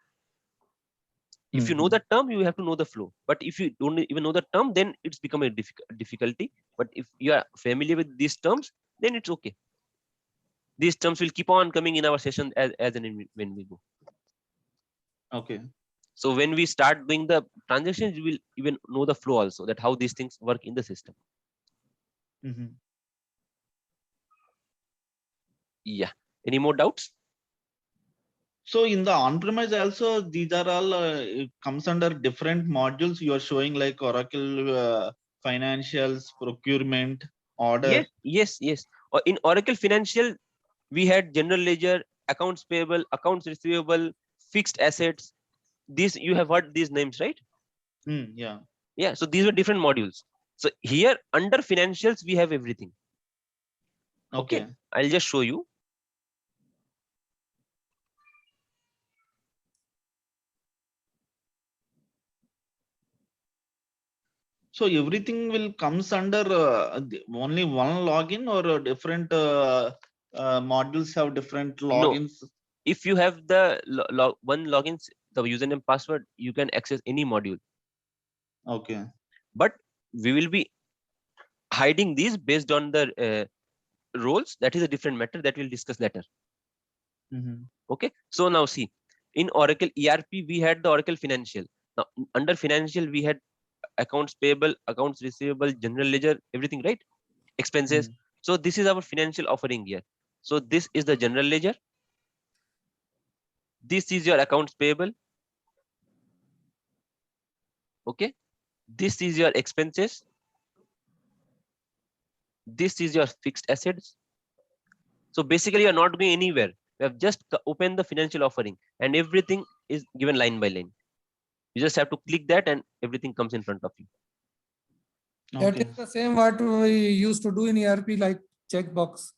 If you know the term, you have to know the flow. But if you don't even know the term, then it's become a difficulty. But if you are familiar with these terms, then it's okay. These terms will keep on coming in our session as and when we go. Okay. So when we start doing the transactions, you will even know the flow also, that how these things work in the system. Mm-hmm. Yeah. Any more doubts? So in the on-premise also, these are all it comes under different modules you are showing, like Oracle financials, procurement, order. Yes. In Oracle Financial, we had general ledger, accounts payable, accounts receivable, fixed assets. These, you have heard these names, right? Yeah. Yeah. So these were different modules. So here under financials, we have everything. Okay. I'll just show you. So everything will comes under only one login, or different modules have different logins? No. If you have the one login, the username password, you can access any module. Okay. But we will be hiding these based on the roles. That is a different matter that we'll discuss later. Mm-hmm. Okay. So now see, in Oracle ERP, we had the Oracle Financial. Now under Financial, we had accounts payable, accounts receivable, general ledger, everything, right? Expenses. Mm-hmm. So this is our financial offering here. So this is the general ledger. This is your accounts payable. Okay. This is your expenses. This is your fixed assets. So basically, you're not going anywhere. You have just opened the financial offering and everything is given line by line. You just have to click that and everything comes in front of you. That Okay. is the same what we used to do in ERP, like checkbox.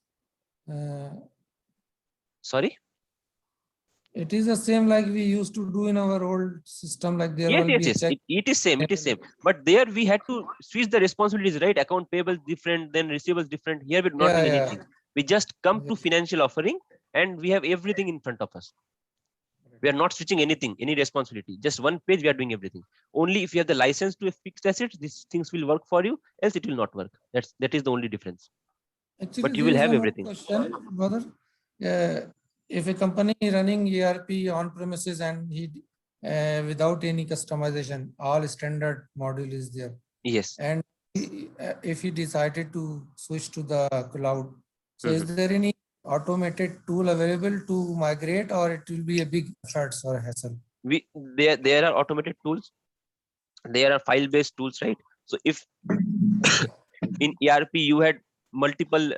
Sorry. It is the same like we used to do in our old system, like there Yes, will yes, be a yes. check. It is same. It is same. But there we had to switch the responsibilities, right? Account payable different, then receivables different. Here we're not Yeah, doing yeah. anything. We just come to Yes. financial offering and we have everything in front of us. We are not switching anything, any responsibility. Just one page, we are doing everything. Only if you have the license to fixed assets, these things will work for you. Else it will not work. That is the only difference. Actually, But you there will is have one more everything. question, brother. If a company running ERP on premises and he without any customization, all standard module is there, Yes. and if he decided to switch to the cloud, so is Mhm. there any automated tool available to migrate, or it will be a big effort or hassle? There are automated tools. There are file-based tools, right? So if in ERP you had multiple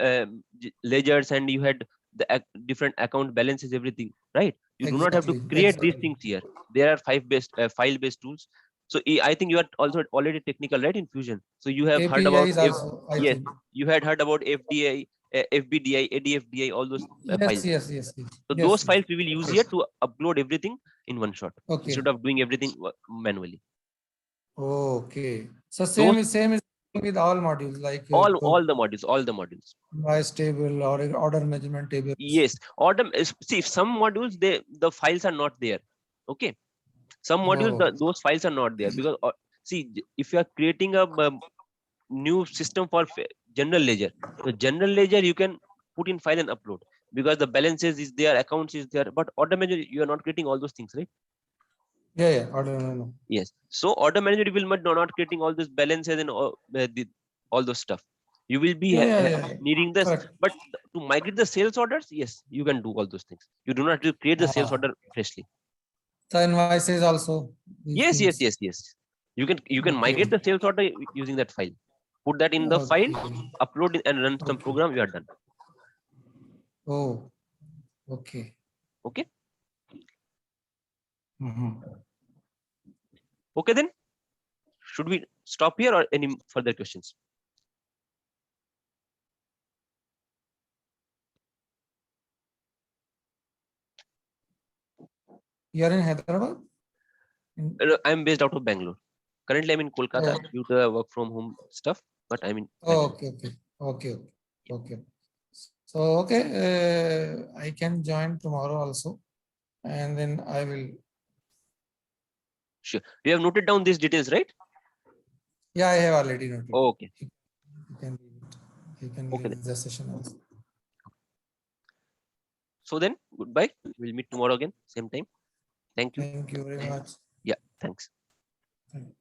ledgers and you had the different account balances, everything, right? You do not have to create these things here. There are file-based tools. So I think you are also already technical, right, in Fusion. So you have heard about APIs also, I yes, think. you had heard about FDI, FBDI, ADFDI, all those files. Yes, yes, yes. So Yes, those yes. files we will use here to upload everything in one shot Okay. instead of doing everything manually. Okay. So Those same is with all modules, like all the modules. price table or order management tables. Yes, see, some modules the files are not there. Okay, some modules Oh, those files are not there because see, if you are creating a new system for general ledger, the general ledger you can put in file and upload because the balances is there, accounts is there, but order manager you are not creating all those things, right? yeah, order no. Yes, so order manager will not creating all those balances and all those stuff. You will be Yeah. needing this, Correct. but to migrate the sales orders, yes, you can do all those things. You do not have to create the sales order freshly. The invoices also. These Yes, yes, things. yes, yes. You can Okay. migrate the sales order using that file. Put that in the file, Okay. upload it and run some program. You are done. Oh, okay. Okay. Mhm. Okay then. Should we stop here or any further questions? You are in Hyderabad? I'm based out of Bangalore. Currently, I'm in Kolkata due to the work from home stuff, but I'm in Bangalore. Okay. So, okay, I can join tomorrow also, and then I will. Sure. You have noted down these details, right? Yeah, I have already noted. Okay. You can leave it. You can Okay leave the session also. So then, goodbye. We'll meet tomorrow again, same time. Thank you. Thank you very much. Yeah, thanks. Thank you.